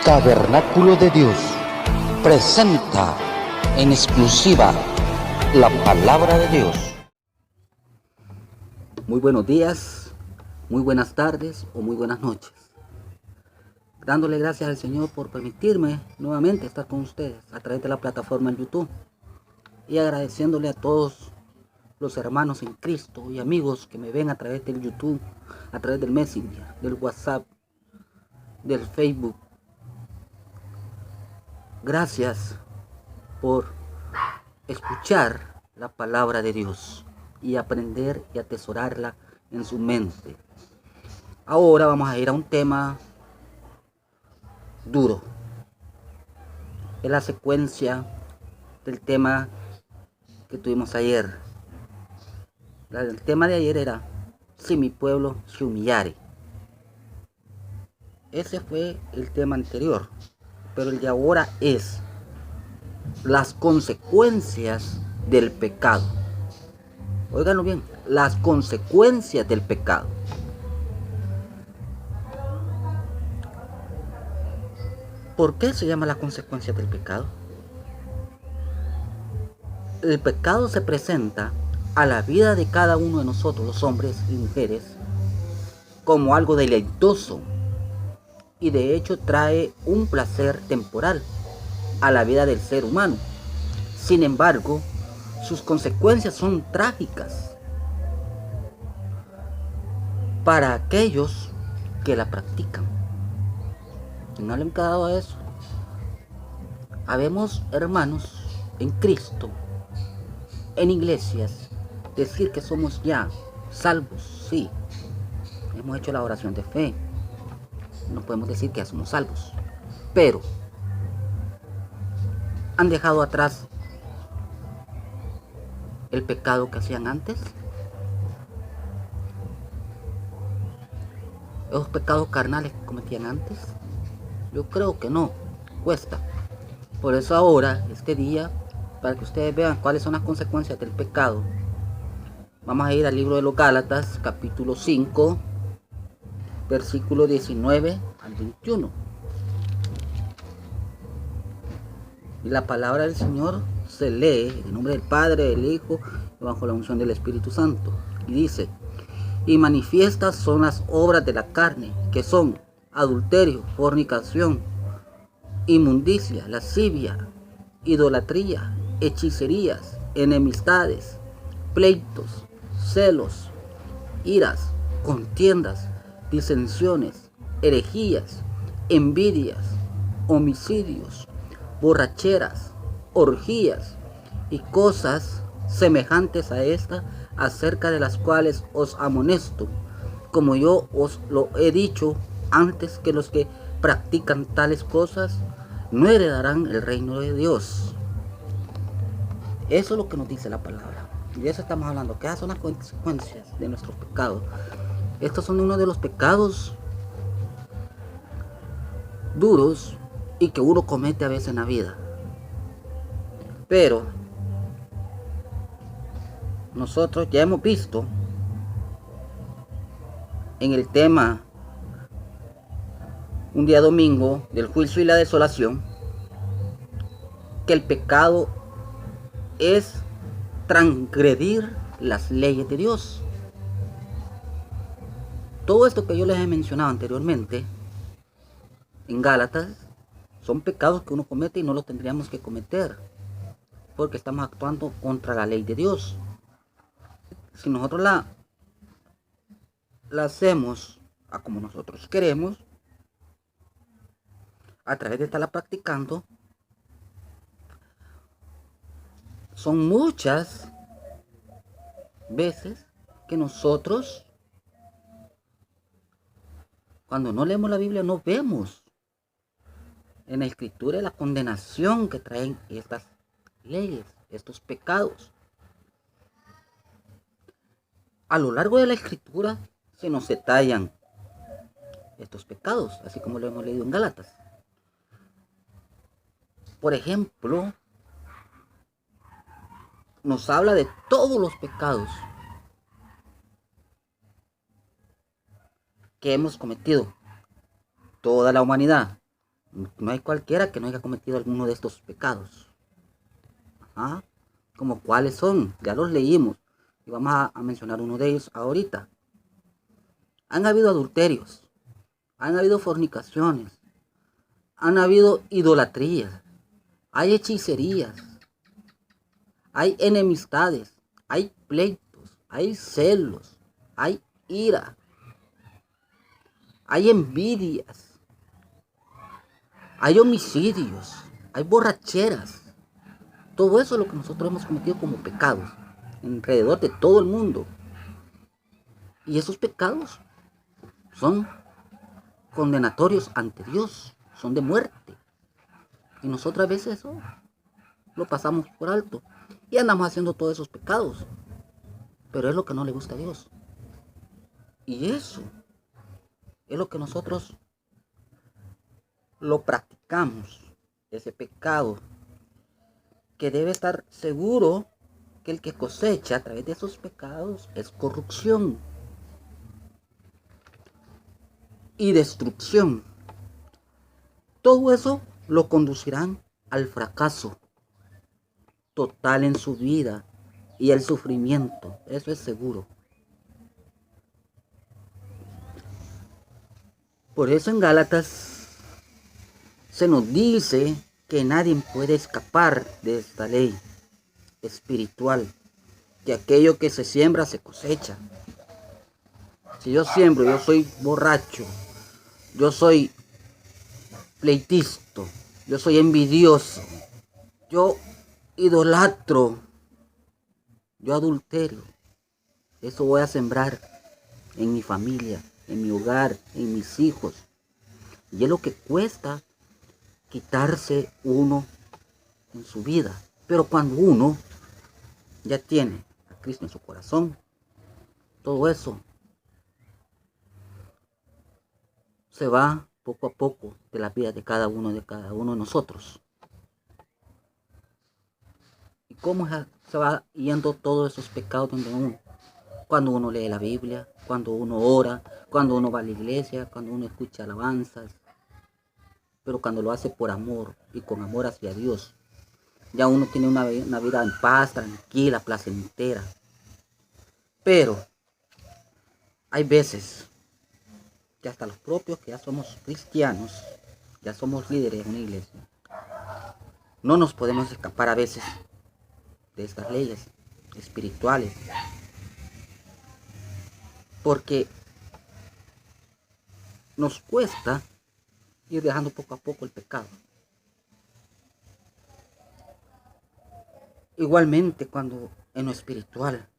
Tabernáculo de Dios presenta en exclusiva la palabra de Dios. Muy buenos días, muy buenas tardes o muy buenas noches. Dándole gracias al Señor por permitirme nuevamente estar con ustedes a través de la plataforma en YouTube. Y agradeciéndole a todos los hermanos en Cristo y amigos que me ven a través del YouTube, a través del Messenger, del WhatsApp, del Facebook. Gracias por escuchar la palabra de Dios y aprender y atesorarla en su mente. Ahora vamos a ir a un tema duro. Es la secuencia del tema que tuvimos ayer. El tema de ayer era: si mi pueblo se humillare. Ese fue el tema anterior. Pero el de ahora es las consecuencias del pecado. Óiganlo bien, las consecuencias del pecado. ¿Por qué se llama las consecuencias del pecado? El pecado se presenta a la vida de cada uno de nosotros, los hombres y mujeres, como algo deleitoso, y de hecho trae un placer temporal a la vida del ser humano. Sin embargo, sus consecuencias son trágicas para aquellos que la practican. Y no le han quedado a eso. Habemos hermanos en Cristo, en iglesias, decir que somos ya salvos, sí. Hemos hecho la oración de fe. No podemos decir que ya somos salvos. Pero han dejado atrás el pecado que hacían antes. Esos pecados carnales que cometían antes. Yo creo que no. Cuesta. Por eso ahora, este día, para que ustedes vean cuáles son las consecuencias del pecado, vamos a ir al libro de los Gálatas, capítulo 5, versículo 19 al 21. Y la palabra del Señor se lee en nombre del Padre, del Hijo, y bajo la unción del Espíritu Santo. Y dice: y manifiestas son las obras de la carne, que son adulterio, fornicación, inmundicia, lascivia, idolatría, hechicerías, enemistades, pleitos, celos, iras, contiendas, disensiones, herejías, envidias, homicidios, borracheras, orgías y cosas semejantes a esta, acerca de las cuales os amonesto, como yo os lo he dicho antes, que los que practican tales cosas no heredarán el reino de Dios. Eso es lo que nos dice la palabra. Y de eso estamos hablando, que esas son las consecuencias de nuestros pecados. Estos son uno de los pecados duros y que uno comete a veces en la vida. Pero nosotros ya hemos visto en el tema un día domingo del juicio y la desolación, que el pecado es transgredir las leyes de Dios. Todo esto que yo les he mencionado anteriormente en Gálatas son pecados que uno comete y no los tendríamos que cometer, porque estamos actuando contra la ley de Dios. Si nosotros la hacemos a como nosotros queremos, a través de estarla practicando, son muchas veces que nosotros, cuando no leemos la Biblia, no vemos en la Escritura la condenación que traen estas leyes, estos pecados. A lo largo de la Escritura se nos detallan estos pecados, así como lo hemos leído en Gálatas. Por ejemplo, nos habla de todos los pecados que hemos cometido, toda la humanidad, No hay cualquiera que no haya cometido alguno de estos pecados. ¿Ah? Como cuáles son, ya los leímos y vamos a mencionar uno de ellos ahorita. Han habido adulterios, han habido fornicaciones, han habido idolatrías, hay hechicerías, hay enemistades, hay pleitos, hay celos, hay ira, hay envidias, hay homicidios, hay borracheras. Todo eso es lo que nosotros hemos cometido como pecados alrededor de todo el mundo. Y esos pecados son condenatorios ante Dios, son de muerte. Y nosotros a veces eso lo pasamos por alto y andamos haciendo todos esos pecados. Pero es lo que no le gusta a Dios. Y eso es lo que nosotros lo practicamos, ese pecado, que debe estar seguro que el que cosecha a través de esos pecados es corrupción y destrucción. Todo eso lo conducirán al fracaso total en su vida y el sufrimiento, eso es seguro. Por eso en Gálatas se nos dice que nadie puede escapar de esta ley espiritual, que aquello que se siembra se cosecha. Si yo siembro, yo soy borracho, yo soy pleitisto, yo soy envidioso, yo idolatro, yo adulterio, eso voy a sembrar en mi familia, en mi hogar, en mis hijos. Y es lo que cuesta quitarse uno en su vida. Pero cuando uno ya tiene a Cristo en su corazón, todo eso se va poco a poco de la vida de cada uno de nosotros. ¿Y cómo se va yendo todos esos pecados donde uno? Cuando uno lee la Biblia, cuando uno ora, cuando uno va a la iglesia, cuando uno escucha alabanzas. Pero cuando lo hace por amor y con amor hacia Dios, ya uno tiene una vida en paz, tranquila, placentera. Pero hay veces que hasta los propios que ya somos cristianos, ya somos líderes en una iglesia, no nos podemos escapar a veces de estas leyes espirituales, porque nos cuesta ir dejando poco a poco el pecado. Igualmente cuando en lo espiritual,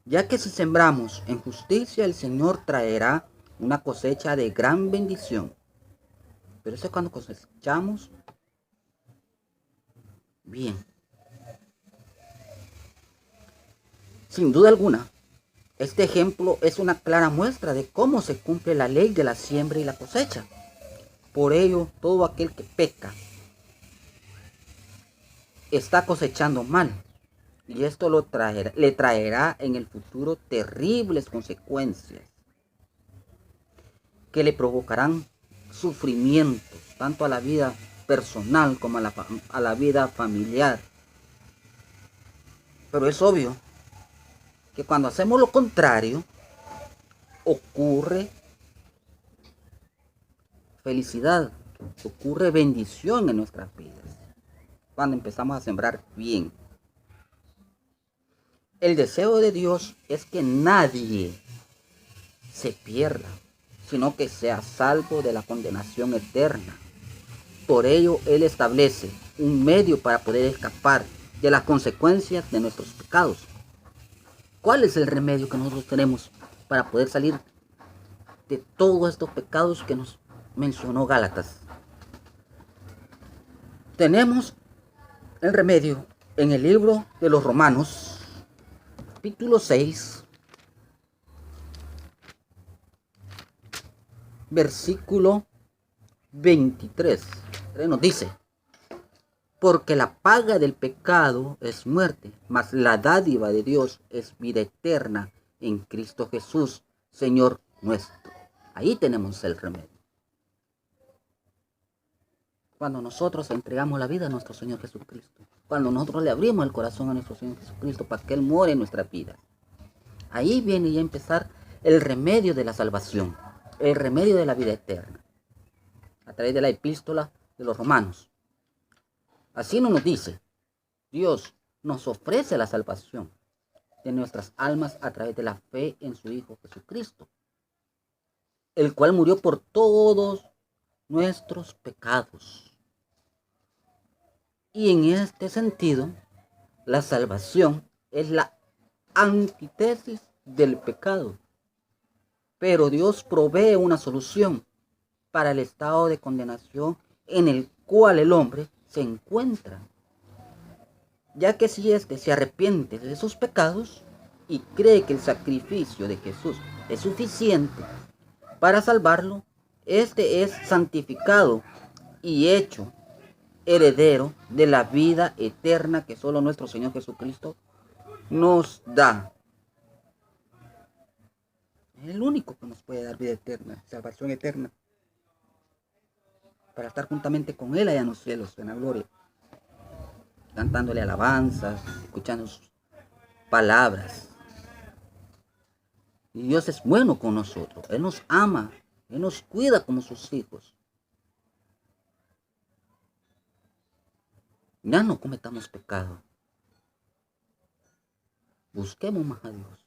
ya que si sembramos en justicia, el Señor traerá una cosecha de gran bendición. Pero eso es cuando cosechamos bien. Sin duda alguna, este ejemplo es una clara muestra de cómo se cumple la ley de la siembra y la cosecha. Por ello, todo aquel que peca está cosechando mal. Y esto le traerá en el futuro terribles consecuencias que le provocarán sufrimientos, tanto a la vida personal como a la vida familiar. Pero es obvio que cuando hacemos lo contrario, ocurre felicidad, ocurre bendición en nuestras vidas. Cuando empezamos a sembrar bien. El deseo de Dios es que nadie se pierda, sino que sea salvo de la condenación eterna. Por ello, Él establece un medio para poder escapar de las consecuencias de nuestros pecados. ¿Cuál es el remedio que nosotros tenemos para poder salir de todos estos pecados que nos mencionó Gálatas? Tenemos el remedio en el libro de los Romanos, capítulo 6, versículo 23. Nos dice: porque la paga del pecado es muerte, mas la dádiva de Dios es vida eterna en Cristo Jesús, Señor nuestro. Ahí tenemos el remedio. Cuando nosotros entregamos la vida a nuestro Señor Jesucristo. Cuando nosotros le abrimos el corazón a nuestro Señor Jesucristo para que Él more en nuestra vida. Ahí viene ya a empezar el remedio de la salvación. El remedio de la vida eterna. A través de la epístola de los Romanos. Así nos dice. Dios nos ofrece la salvación de nuestras almas a través de la fe en su Hijo Jesucristo, el cual murió por todos nuestros pecados. Y en este sentido, la salvación es la antítesis del pecado. Pero Dios provee una solución para el estado de condenación en el cual el hombre se encuentra. Ya que si éste se arrepiente de sus pecados y cree que el sacrificio de Jesús es suficiente para salvarlo, este es santificado y hecho heredero de la vida eterna que solo nuestro Señor Jesucristo nos da. Es el único que nos puede dar vida eterna, salvación eterna, para estar juntamente con Él allá en los cielos, en la gloria, cantándole alabanzas, escuchando sus palabras. Y Dios es bueno con nosotros, Él nos ama, Él nos cuida como sus hijos. Ya no cometamos pecado. Busquemos más a Dios.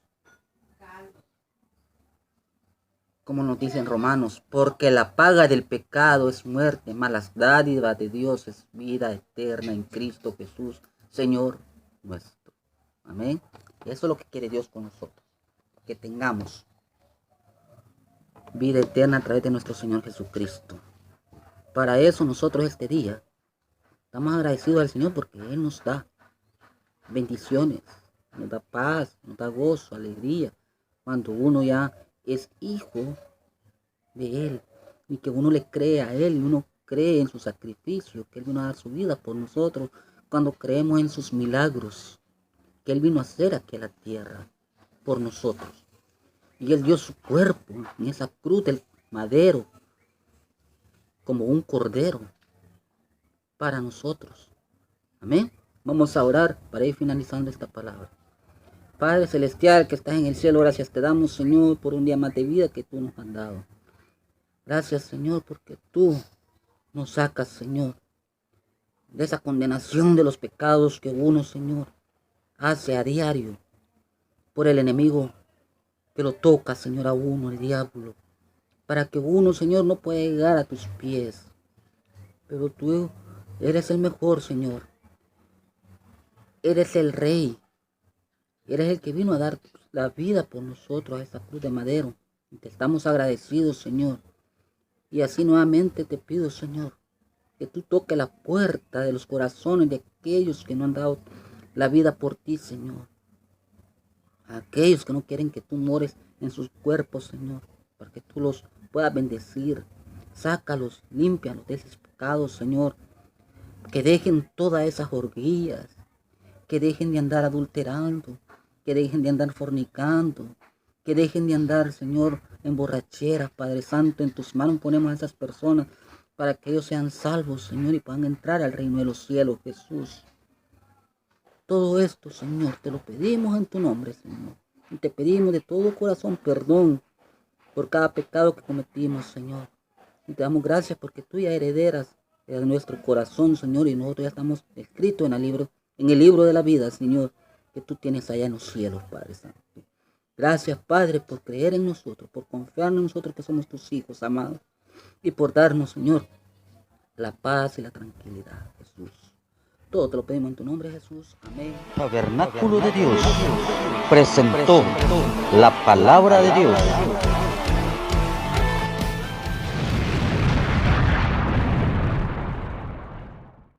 Como nos dice en Romanos, porque la paga del pecado es muerte, mas las dádivas de Dios es vida eterna en Cristo Jesús, Señor nuestro. Amén. Y eso es lo que quiere Dios con nosotros, que tengamos vida eterna a través de nuestro Señor Jesucristo. Para eso nosotros este día estamos agradecidos al Señor porque Él nos da bendiciones, nos da paz, nos da gozo, alegría, cuando uno ya es hijo de Él y que uno le cree a Él, y uno cree en su sacrificio, que Él vino a dar su vida por nosotros, cuando creemos en sus milagros que Él vino a hacer aquí en la tierra por nosotros. Y Él dio su cuerpo en esa cruz del madero como un cordero para nosotros. Amén. Vamos a orar para ir finalizando esta palabra. Padre Celestial que estás en el cielo, gracias te damos, Señor, por un día más de vida que tú nos has dado. Gracias, Señor, porque tú nos sacas, Señor, de esa condenación de los pecados que uno, Señor, hace a diario por el enemigo que lo toca, Señor, a uno, el diablo, para que uno, Señor, no pueda llegar a tus pies. Pero tú eres el mejor, Señor. Eres el Rey. Eres el que vino a dar la vida por nosotros a esa cruz de madero. Y te estamos agradecidos, Señor. Y así nuevamente te pido, Señor, que tú toques la puerta de los corazones de aquellos que no han dado la vida por ti, Señor. Aquellos que no quieren que tú mores en sus cuerpos, Señor, para que tú los puedas bendecir. Sácalos, límpialos de esos pecados, Señor. Que dejen todas esas orgías. Que dejen de andar adulterando. Que dejen de andar fornicando. Que dejen de andar, Señor, en borracheras. Padre Santo, en tus manos ponemos a esas personas para que ellos sean salvos, Señor, y puedan entrar al reino de los cielos, Jesús. Todo esto, Señor, te lo pedimos en tu nombre, Señor. Y te pedimos de todo corazón perdón por cada pecado que cometimos, Señor. Y te damos gracias porque tú ya herederas de nuestro corazón, Señor, y nosotros ya estamos escritos en el libro de la vida, Señor, que tú tienes allá en los cielos, Padre Santo. Gracias, Padre, por creer en nosotros, por confiar en nosotros que somos tus hijos, amados, y por darnos, Señor, la paz y la tranquilidad, Jesús. Todo te lo pedimos en tu nombre, Jesús. Amén. Tabernáculo de Dios presentó la palabra de Dios.